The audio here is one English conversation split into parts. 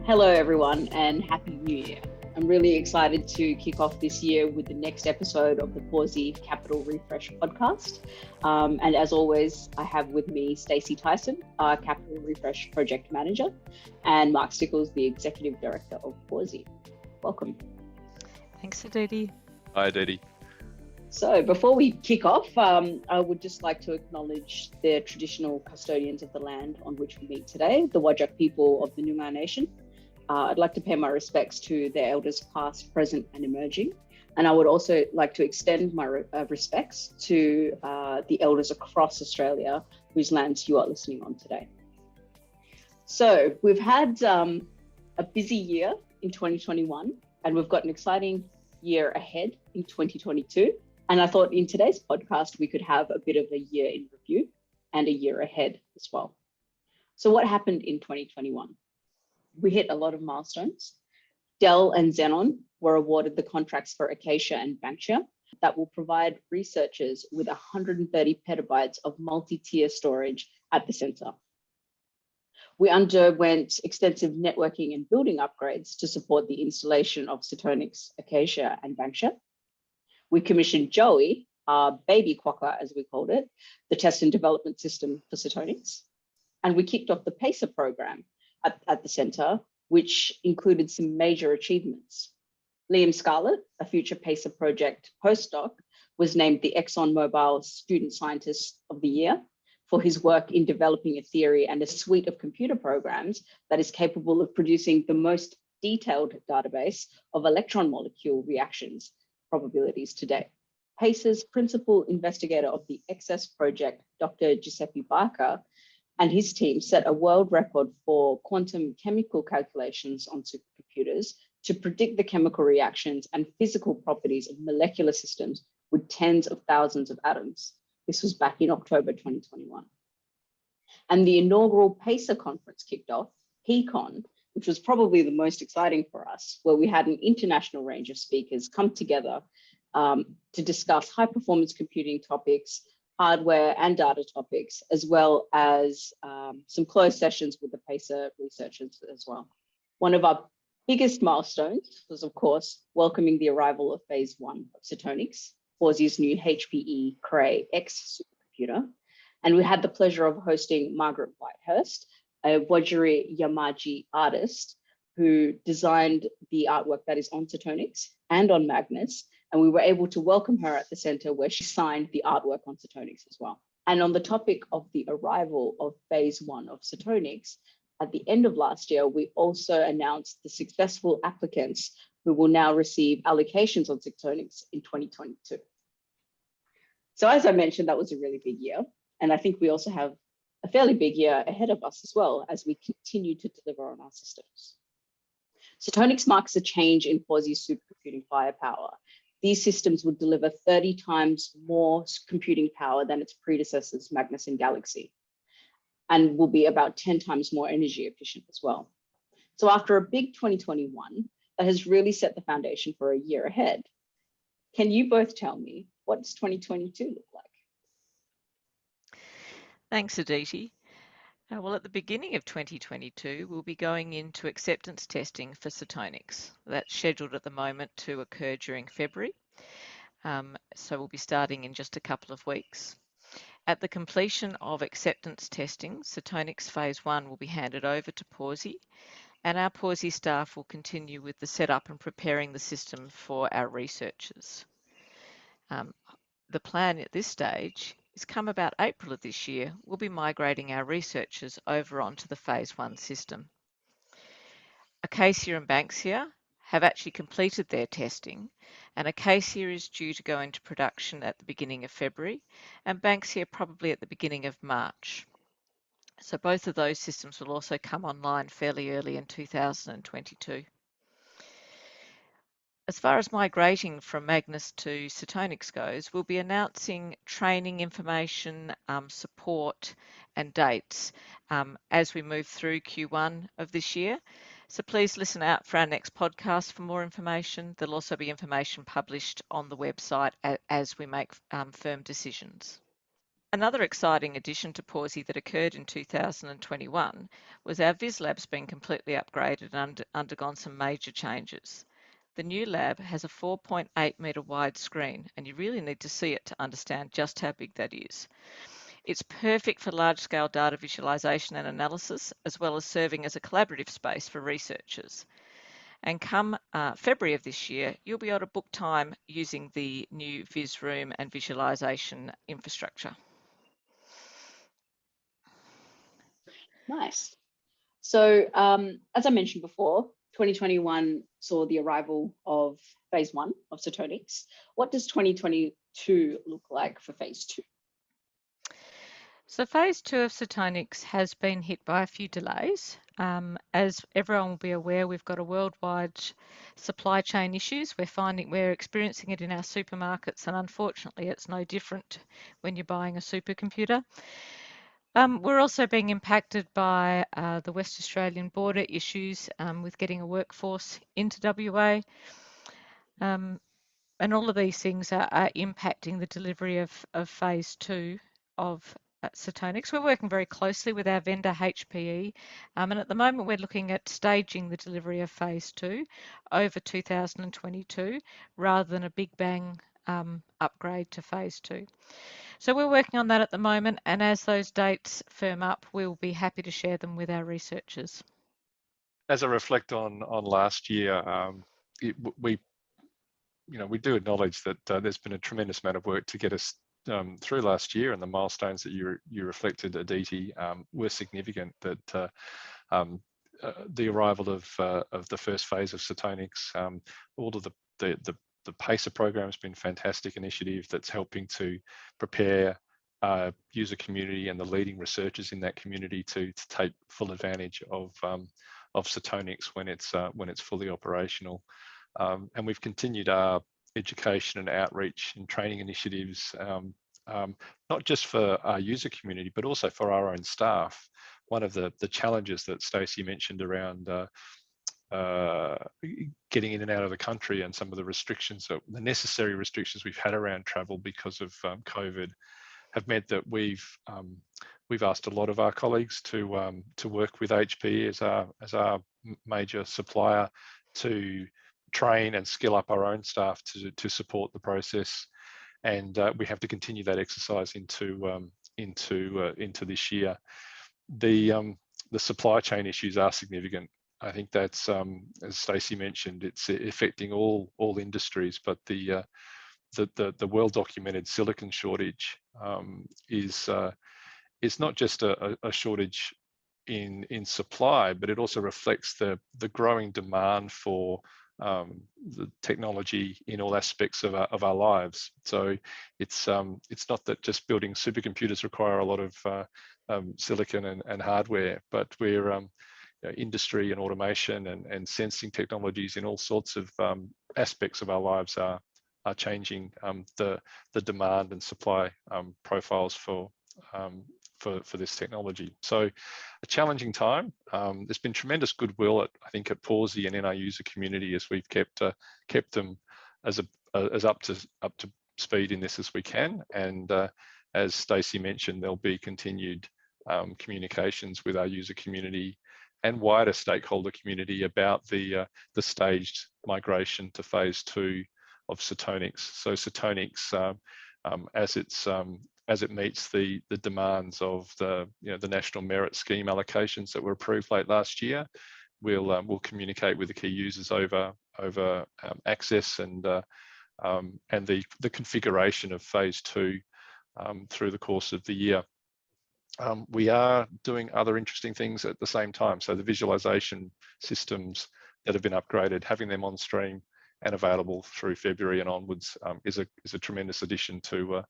Hello, everyone, and Happy New Year. I'm really excited to kick off this year with the next episode of the Pawsey Capital Refresh podcast. And as always, I have with me Stacy Tyson, our Capital Refresh Project Manager, and Mark Nichols, the Executive Director of Pawsey. Welcome. Thanks, Aditi. Hi, Aditi. So before we kick off, I would just like to acknowledge the traditional custodians of the land on which we meet today, the Whadjuk people of the Noongar Nation. I'd like to pay my respects to their elders past, present and emerging. And I would also like to extend my respects to the elders across Australia whose lands you are listening on today. So we've had a busy year in 2021 and we've got an exciting year ahead in 2022. And I thought in today's podcast, we could have a bit of a year in review and a year ahead as well. So what happened in 2021? We hit a lot of milestones. Dell and Xenon were awarded the contracts for Acacia and Banksia that will provide researchers with 130 petabytes of multi-tier storage at the center. We underwent extensive networking and building upgrades to support the installation of Setonix, Acacia and Banksia. We commissioned Joey, our baby quokka, as we called it, the test and development system for Setonix. And we kicked off the PACER program at the center, which included some major achievements. Liam Scarlett, a future PACER project postdoc, was named the ExxonMobil Student Scientist of the Year for his work in developing a theory and a suite of computer programs that is capable of producing the most detailed database of electron-molecule reactions probabilities today. PACER's principal investigator of the XS project, Dr. Giuseppe Barca, and his team set a world record for quantum chemical calculations on supercomputers to predict the chemical reactions and physical properties of molecular systems with tens of thousands of atoms. This was back in October 2021. And the inaugural PACER conference kicked off, PCon, which was probably the most exciting for us, where we had an international range of speakers come together to discuss high performance computing topics, hardware and data topics, as well as some closed sessions with the PACER researchers as well. One of our biggest milestones was, of course, welcoming the arrival of phase 1 of Setonix, Pawsey's new HPE Cray X supercomputer. And we had the pleasure of hosting Margaret Whitehurst, a Wajiri Yamaji artist who designed the artwork that is on Setonix and on Magnus. And we were able to welcome her at the center where she signed the artwork on Setonix as well. And on the topic of the arrival of phase 1 of Setonix, at the end of last year, we also announced the successful applicants who will now receive allocations on Setonix in 2022. So as I mentioned, that was a really big year. And I think we also have a fairly big year ahead of us as well as we continue to deliver on our systems. Setonix marks a change in Pawsey's supercomputing firepower. These systems would deliver 30 times more computing power than its predecessors, Magnus and Galaxy, and will be about 10 times more energy efficient as well. So after a big 2021, that has really set the foundation for a year ahead. Can you both tell me, what does 2022 look like? Thanks, Aditi. Well, at the beginning of 2022, we'll be going into acceptance testing for Setonix. That's scheduled at the moment to occur during February. So we'll be starting in just a couple of weeks. At the completion of acceptance testing, Setonix phase 1 will be handed over to Pawsey, and our Pawsey staff will continue with the setup and preparing the system for our researchers. The plan at this stage is come about April of this year, we'll be migrating our researchers over onto the phase 1 system. Acacia and Banksia have actually completed their testing, and Acacia is due to go into production at the beginning of February, and Banksia probably at the beginning of March. So both of those systems will also come online fairly early in 2022. As far as migrating from Magnus to Setonix goes, we'll be announcing training information, support and dates as we move through Q1 of this year. So please listen out for our next podcast for more information. There'll also be information published on the website as we make firm decisions. Another exciting addition to Pawsey that occurred in 2021 was our Viz lab's been completely upgraded and undergone some major changes. The new lab has a 4.8 metre wide screen, and you really need to see it to understand just how big that is. It's perfect for large-scale data visualization and analysis, as well as serving as a collaborative space for researchers. And come February of this year, you'll be able to book time using the new Viz room and visualization infrastructure. Nice. So as I mentioned before, 2021 saw the arrival of phase 1 of Setonix. What does 2022 look like for phase 2? So phase 2 of Setonix has been hit by a few delays. As everyone will be aware, we've got a worldwide supply chain issues. We're experiencing it in our supermarkets, and unfortunately it's no different when you're buying a supercomputer. We're also being impacted by the West Australian border issues with getting a workforce into WA. And all of these things are impacting the delivery of phase 2 of Setonix. We're working very closely with our vendor HPE, and at the moment we're looking at staging the delivery of phase 2 over 2022 rather than a big bang upgrade to phase 2. So we're working on that at the moment, and as those dates firm up, we'll be happy to share them with our researchers. As I reflect on last year, we do acknowledge that there's been a tremendous amount of work to get us through last year, and the milestones that you reflected, Aditi, were significant. That the arrival of the first phase of Setonix, all of the PACER program has been a fantastic initiative that's helping to prepare user community and the leading researchers in that community to take full advantage of Setonix when it's fully operational. And we've continued our education and outreach and training initiatives, not just for our user community, but also for our own staff. One of the challenges that Stacey mentioned around getting in and out of the country and some of the restrictions, the necessary restrictions we've had around travel because of COVID, have meant that we've asked a lot of our colleagues to work with HPE as our major supplier to train and skill up our own staff to support the process, and we have to continue that exercise into this year. The supply chain issues are significant. I think that's, as Stacey mentioned, it's affecting all industries, but the well-documented silicon shortage is not just a shortage in supply, but it also reflects the growing demand for the technology in all aspects of our lives. So it's not that just building supercomputers require a lot of silicon and hardware, but we're industry and automation and sensing technologies in all sorts of aspects of our lives are changing the demand and supply profiles for this technology. So a challenging time. There's been tremendous goodwill I think at Pawsey and in our user community as we've kept them as up to speed in this as we can. And as Stacey mentioned, there'll be continued communications with our user community and wider stakeholder community about the staged migration to phase 2 of Setonix. So Setonix, as it meets the demands of the National Merit Scheme allocations that were approved late last year, we'll communicate with the key users over access and the configuration of phase 2 through the course of the year. We are doing other interesting things at the same time. So the visualization systems that have been upgraded, having them on stream and available through February and onwards is a tremendous addition to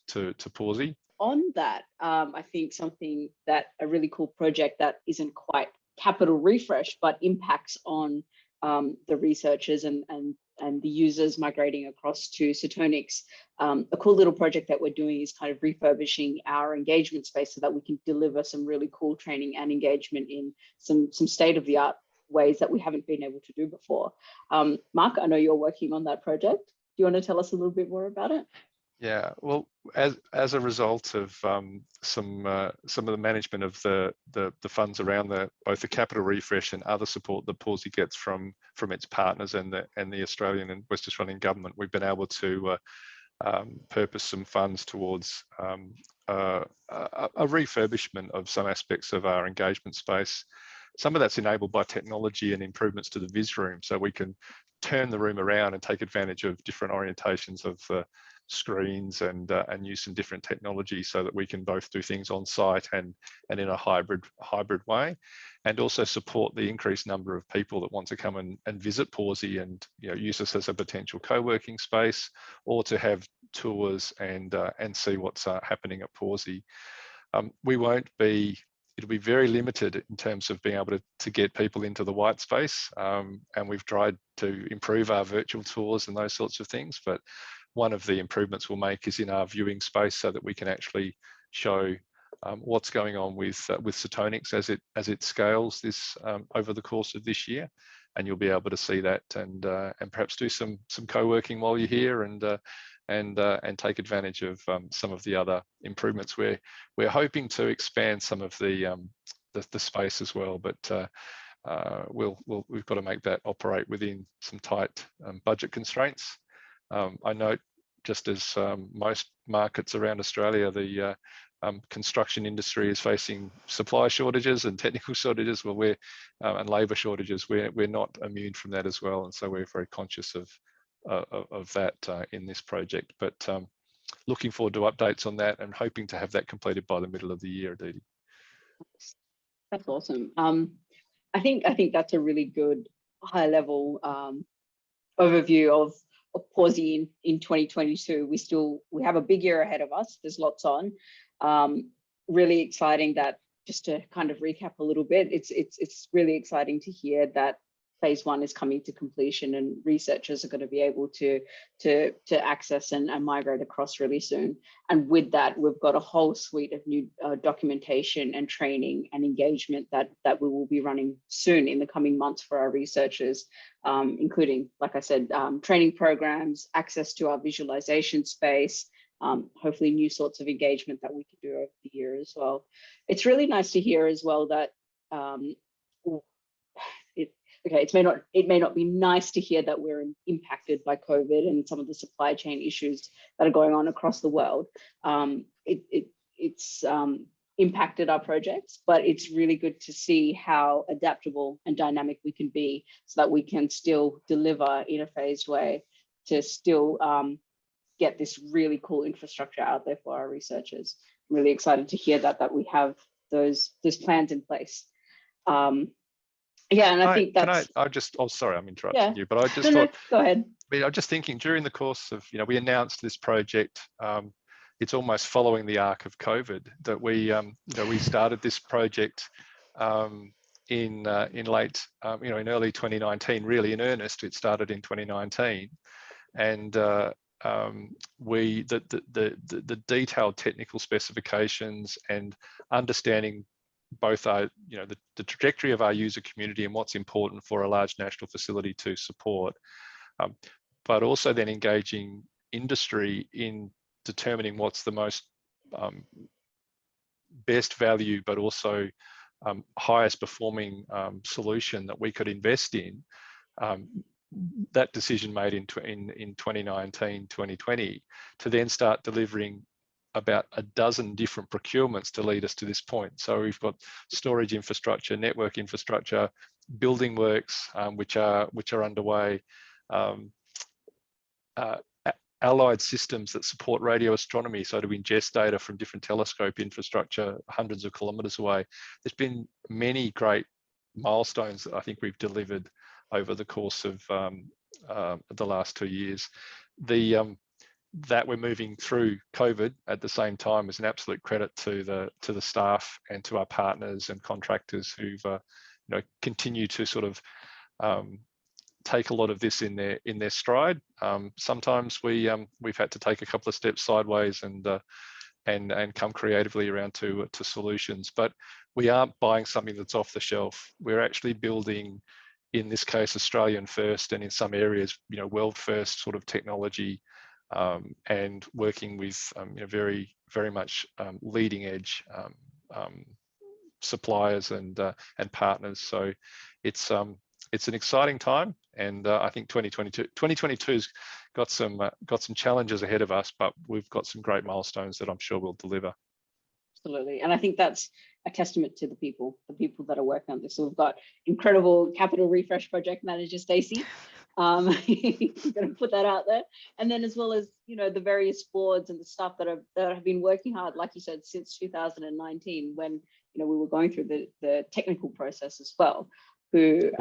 Pawsey. On that, I think a really cool project that isn't quite capital refresh, but impacts on the researchers and the users migrating across to Setonix. A cool little project that we're doing is kind of refurbishing our engagement space so that we can deliver some really cool training and engagement in some state-of-the-art ways that we haven't been able to do before. Mark, I know you're working on that project. Do you want to tell us a little bit more about it? Yeah, well, as a result of some of the management of the funds around both the capital refresh and other support that Pawsey gets from its partners and the Australian and West Australian government, we've been able to purpose some funds towards a refurbishment of some aspects of our engagement space. Some of that's enabled by technology and improvements to the vis room, so we can turn the room around and take advantage of different orientations of screens and use some different technology, so that we can both do things on site and in a hybrid way, and also support the increased number of people that want to come and visit Pawsey and use us as a potential co-working space, or to have tours and see what's happening at Pawsey. It'll be very limited in terms of being able to get people into the white space, and we've tried to improve our virtual tours and those sorts of things, but one of the improvements we'll make is in our viewing space, so that we can actually show what's going on with Setonix as it scales this over the course of this year, and you'll be able to see that and perhaps do some co-working while you're here and take advantage of some of the other improvements. We're hoping to expand some of the space as well, but we've got to make that operate within some tight budget constraints. I note, just as most markets around Australia, the construction industry is facing supply shortages and technical shortages. Well, and labour shortages. We're not immune from that as well, and so we're very conscious of that in this project. But looking forward to updates on that, and hoping to have that completed by the middle of the year, Aditi. That's awesome. I think that's a really good high-level overview of Pawsey in 2022. We have a big year ahead of us. There's lots on. Really exciting that, just to kind of recap a little bit, it's really exciting to hear that phase 1 is coming to completion, and researchers are going to be able to access and migrate across really soon. And with that, we've got a whole suite of new documentation and training and engagement that we will be running soon in the coming months for our researchers, including, like I said, training programs, access to our visualization space, hopefully new sorts of engagement that we can do over the year as well. It's really nice to hear as well that it may not be nice to hear that we're impacted by COVID and some of the supply chain issues that are going on across the world. It's impacted our projects, but it's really good to see how adaptable and dynamic we can be, so that we can still deliver in a phased way to still get this really cool infrastructure out there for our researchers. I'm really excited to hear that we have those plans in place. Yeah, and I think that's. Sorry, I'm interrupting you, but I just thought. Go ahead. I mean, I'm just thinking, during the course of, we announced this project. It's almost following the arc of COVID that we started this project in late, in early 2019. Really, in earnest, it started in 2019, and the detailed technical specifications and understanding both our, the trajectory of our user community and what's important for a large national facility to support, but also then engaging industry in determining what's the most best value, but also highest performing solution that we could invest in. That decision made in 2019, 2020, to then start delivering about a dozen different procurements to lead us to this point. So we've got storage infrastructure, network infrastructure, building works, which are underway, allied systems that support radio astronomy, so to ingest data from different telescope infrastructure hundreds of kilometers away. There's been many great milestones that I think we've delivered over the course of the last 2 years. That we're moving through COVID at the same time is an absolute credit to the staff and to our partners and contractors who've continue to sort of take a lot of this in their stride. Sometimes we've had to take a couple of steps sideways and come creatively around to solutions, but we aren't buying something that's off the shelf. We're actually building, in this case, Australian first, and in some areas, world first sort of technology and working with very much leading edge suppliers and partners. So it's an exciting time, and I think 2022's got some challenges ahead of us, but we've got some great milestones that I'm sure we'll deliver. Absolutely, and I think that's a testament to the people that are working on this. So we've got incredible Capital Refresh project manager Stacy. I'm going to put that out there, and then as well as the various boards and the staff that have been working hard, like you said, since 2019, when we were going through the technical process as well, who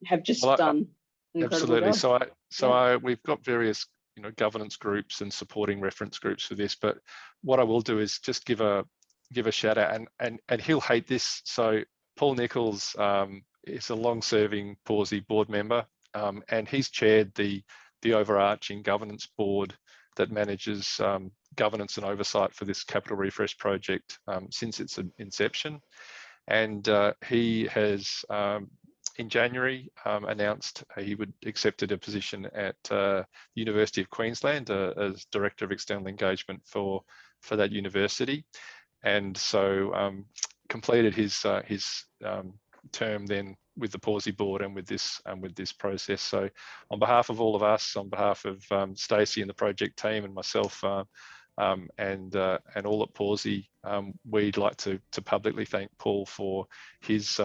have just done an incredible job. So we've got various governance groups and supporting reference groups for this, but what I will do is just give a shout out, and he'll hate this. So Paul Nichols is a long-serving Pawsey board member, and he's chaired the overarching governance board that manages governance and oversight for this Capital Refresh project since its inception. And he has in January announced he would accepted a position at the University of Queensland as Director of External Engagement for that university, and so completed his term then with the Pawsey board and with this process. So on behalf of all of us, on behalf of Stacy and the project team and myself and all at Pawsey, we'd like to publicly thank Paul for his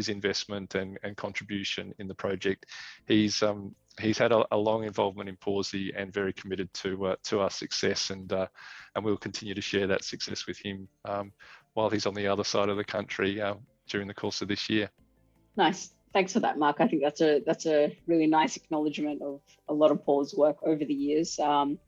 investment and contribution in the project. He's had a long involvement in Pawsey and very committed to our success, and we'll continue to share that success with him while he's on the other side of the country during the course of this year. Nice. Thanks for that, Mark. I think that's a really nice acknowledgement of a lot of Paul's work over the years. And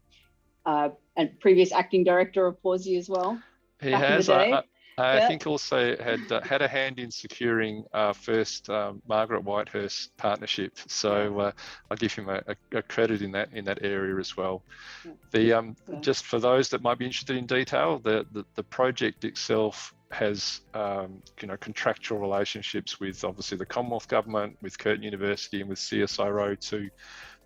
previous acting director of Pawsey as well. He has. I think also had a hand in securing our first Margaret Whitehurst partnership. So I'll give him a credit in that area as well. Just for those that might be interested in detail, the project itself has contractual relationships with obviously the Commonwealth Government, with Curtin University, and with CSIRO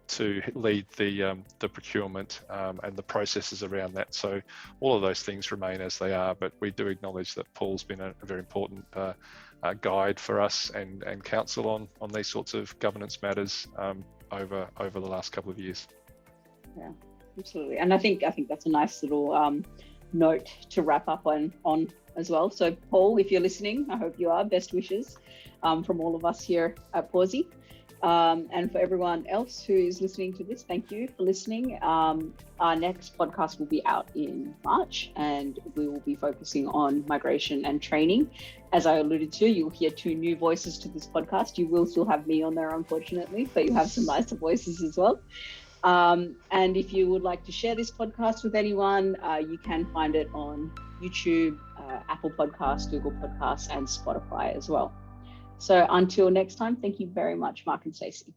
to lead the procurement and the processes around that. So all of those things remain as they are, but we do acknowledge that Paul's been a very important guide for us and counsel on these sorts of governance matters over the last couple of years. Yeah, absolutely. And I think that's a nice little note to wrap up on as well. So Paul, if you're listening, I hope you are, best wishes from all of us here at Pawsey. And for everyone else who is listening to this, thank you for listening. Our next podcast will be out in March, and we will be focusing on migration and training. As I alluded to, you'll hear 2 new voices to this podcast. You will still have me on there, unfortunately, but you have some nicer voices as well. And if you would like to share this podcast with anyone, you can find it on YouTube, Apple Podcasts, Google Podcasts, and Spotify as well. So until next time, thank you very much, Mark and Stacey.